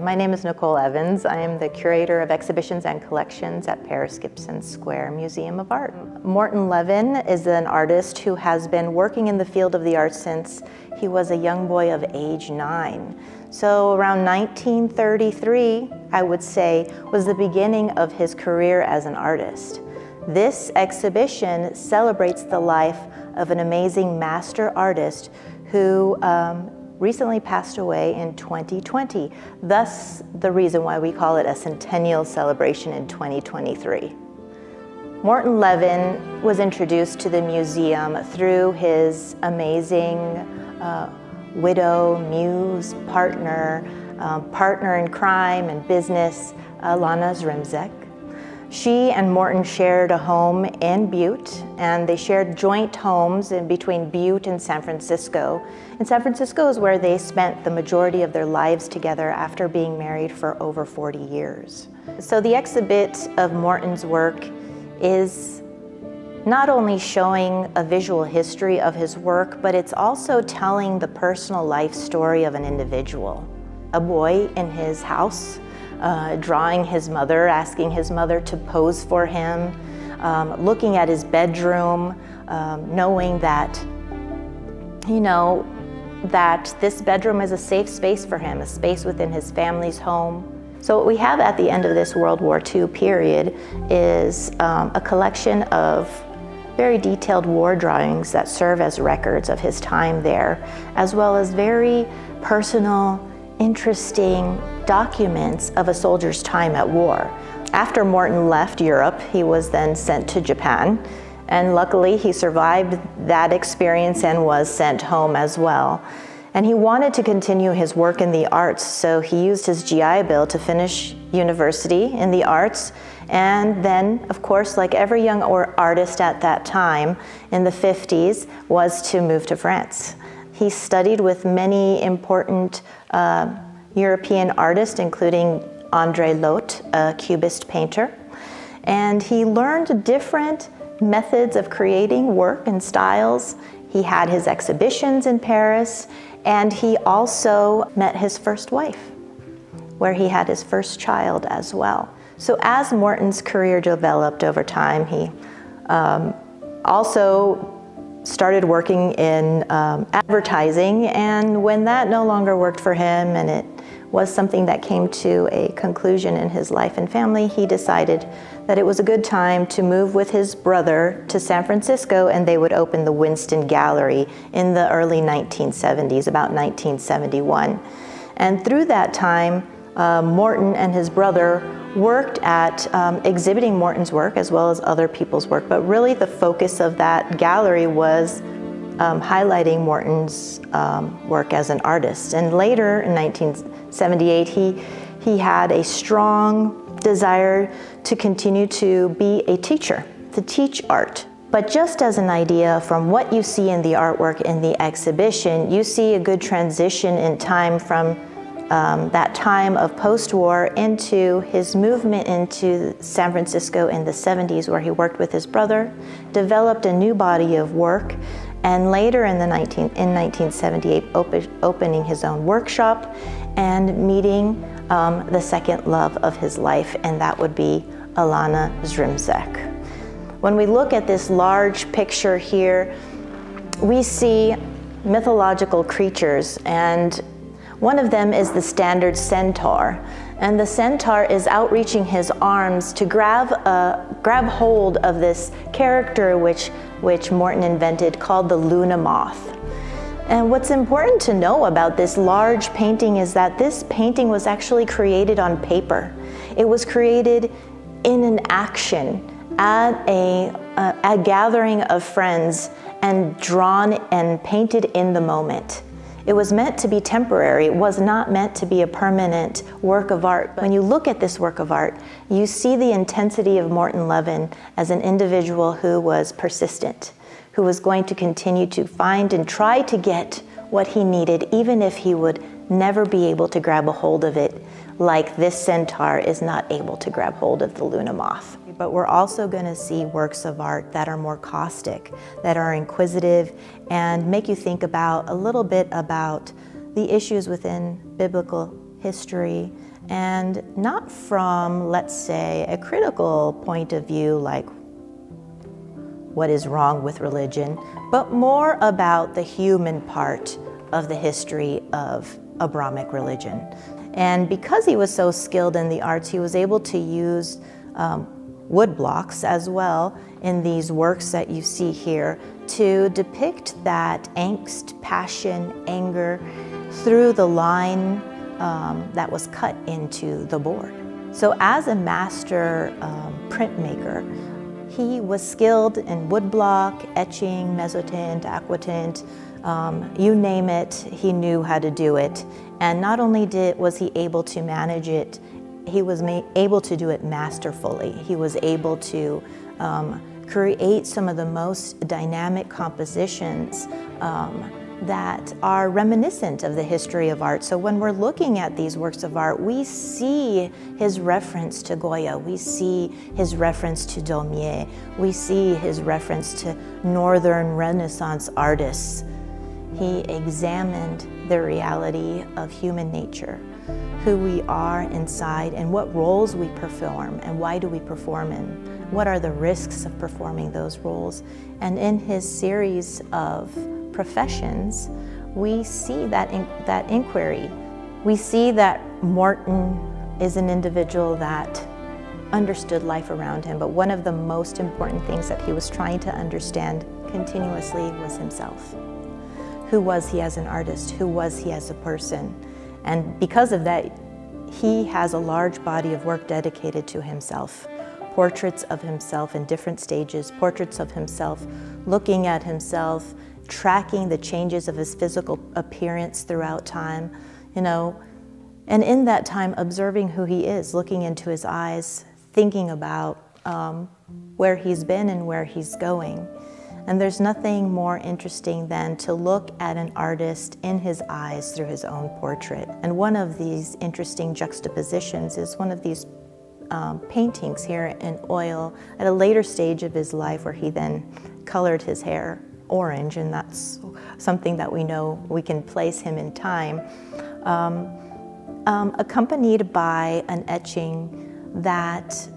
My name is Nicole Evans. I am the Curator of Exhibitions and Collections at Paris Gibson Square Museum of Art. Morton Levin is an artist who has been working in the field of the arts since he was a young boy of age 9. So around 1933, I would say, was the beginning of his career as an artist. This exhibition celebrates the life of an amazing master artist who recently passed away in 2020, thus the reason why we call it a Centennial Celebration in 2023. Morton Levin was introduced to the museum through his amazing widow, muse, partner in crime and business, Ilana Zrimzek. She and Morton shared a home in Butte, and they shared joint homes in between Butte and San Francisco. And San Francisco is where they spent the majority of their lives together after being married for over 40 years. So the exhibit of Morton's work is not only showing a visual history of his work, but it's also telling the personal life story of an individual. A boy in his house, drawing his mother, asking his mother to pose for him, looking at his bedroom, knowing that, that this bedroom is a safe space for him, a space within his family's home. So what we have at the end of this World War II period is a collection of very detailed war drawings that serve as records of his time there, as well as very personal, interesting documents of a soldier's time at war. After Morton left Europe, he was then sent to Japan, and luckily he survived that experience and was sent home as well. And he wanted to continue his work in the arts, so he used his GI Bill to finish university in the arts, and then, of course, like every young artist at that time in the 50s, was to move to France. He studied with many important European artists, including André Lotte, a Cubist painter. And he learned different methods of creating work and styles. He had his exhibitions in Paris, and he also met his first wife, where he had his first child as well. So as Morton's career developed over time, he also started working in advertising, and when that no longer worked for him and it was something that came to a conclusion in his life and family, he decided that it was a good time to move with his brother to San Francisco, and they would open the Winston Gallery in the early 1970s, about 1971. And through that time, Morton and his brother worked at exhibiting Morton's work as well as other people's work, but really the focus of that gallery was highlighting Morton's work as an artist. And later in 1978, he had a strong desire to continue to be a teacher, to teach art. But just as an idea, from what you see in the artwork in the exhibition, you see a good transition in time from that time of post-war into his movement into San Francisco in the 70s, where he worked with his brother, developed a new body of work, and later in 1978 opening his own workshop and meeting the second love of his life, and that would be Ilana Zrimzek. When we look at this large picture here, we see mythological creatures, and one of them is the standard centaur. And the centaur is outreaching his arms to grab hold of this character which Morton invented, called the Luna moth. And what's important to know about this large painting is that this painting was actually created on paper. It was created in an action at a gathering of friends and drawn and painted in the moment. It was meant to be temporary. It was not meant to be a permanent work of art. But when you look at this work of art, you see the intensity of Morton Levin as an individual who was persistent, who was going to continue to find and try to get what he needed, even if he would never be able to grab a hold of it, like this centaur is not able to grab hold of the Luna moth. But we're also going to see works of art that are more caustic, that are inquisitive, and make you think about a little bit about the issues within biblical history And not from, let's say, a critical point of view like what is wrong with religion, but more about the human part of the history of Abrahamic religion. And because he was so skilled in the arts, he was able to use wood blocks as well in these works that you see here to depict that angst, passion, anger through the line that was cut into the board. So as a master printmaker, he was skilled in woodblock, etching, mezzotint, aquatint, you name it, he knew how to do it. And not only was he able to manage it, he was able to do it masterfully. He was able to create some of the most dynamic compositions that are reminiscent of the history of art. So when we're looking at these works of art, we see his reference to Goya, we see his reference to Daumier, we see his reference to Northern Renaissance artists. He examined the reality of human nature, who we are inside and what roles we perform and why do we perform and what are the risks of performing those roles. And in his series of professions, we see that inquiry. We see that Morton is an individual that understood life around him, but one of the most important things that he was trying to understand continuously was himself. Who was he as an artist? Who was he as a person? And because of that, he has a large body of work dedicated to himself. Portraits of himself in different stages, portraits of himself looking at himself, tracking the changes of his physical appearance throughout time, you know, and in that time observing who he is, looking into his eyes, thinking about where he's been and where he's going. And there's nothing more interesting than to look at an artist in his eyes through his own portrait. And one of these interesting juxtapositions is one of these paintings here in oil at a later stage of his life where he then colored his hair orange, and that's something that we know we can place him in time, accompanied by an etching that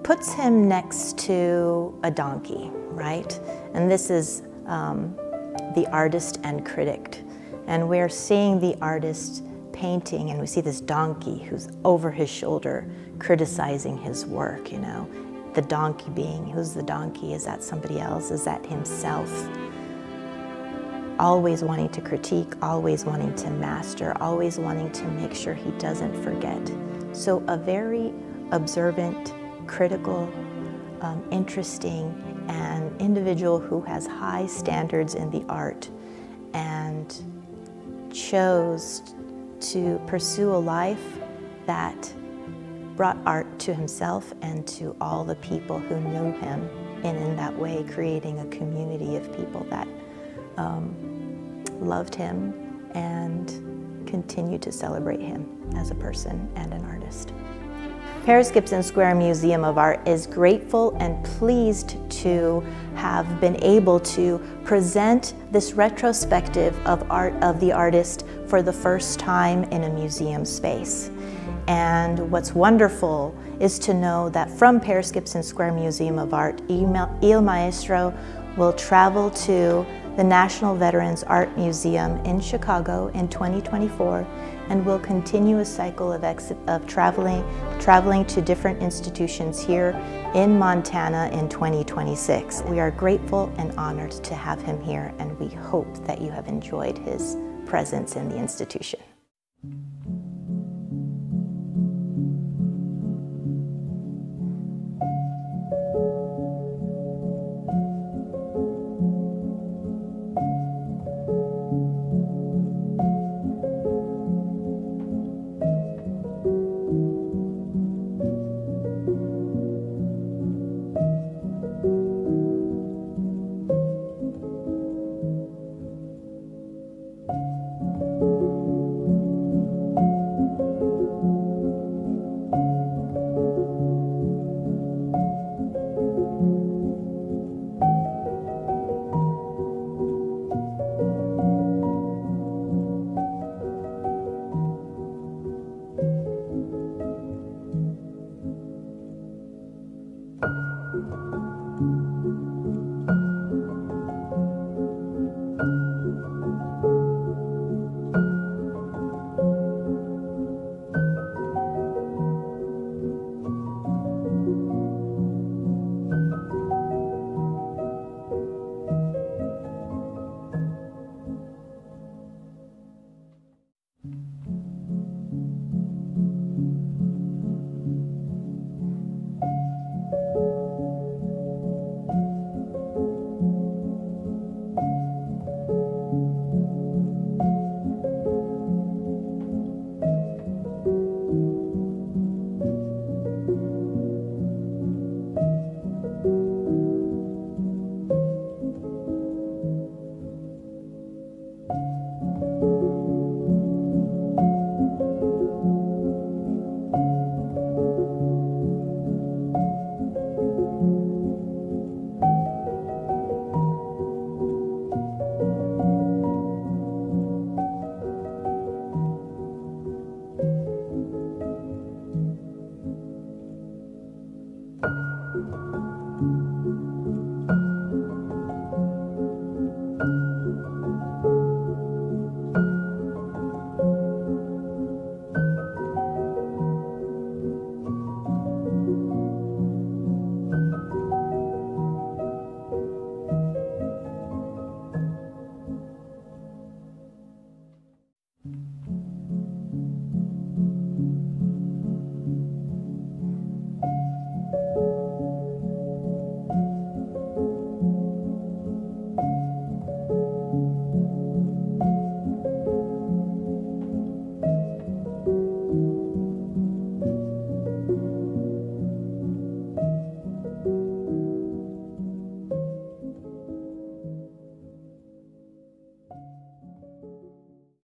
puts him next to a donkey, right? And this is the artist and critic. And we're seeing the artist painting, and we see this donkey who's over his shoulder criticizing his work, you know. The donkey being, who's the donkey? Is that somebody else? Is that himself? Always wanting to critique, always wanting to master, always wanting to make sure he doesn't forget. So a very observant, critical, interesting, and individual who has high standards in the art and chose to pursue a life that brought art to himself and to all the people who knew him, and in that way creating a community of people that loved him and continued to celebrate him as a person and an artist. Paris Gibson Square Museum of Art is grateful and pleased to have been able to present this retrospective of art of the artist for the first time in a museum space. And what's wonderful is to know that from Paris Gibson Square Museum of Art, Il Maestro will travel to the National Veterans Art Museum in Chicago in 2024 and will continue a cycle of traveling to different institutions here in Montana in 2026. We are grateful and honored to have him here, and we hope that you have enjoyed his presence in the institution.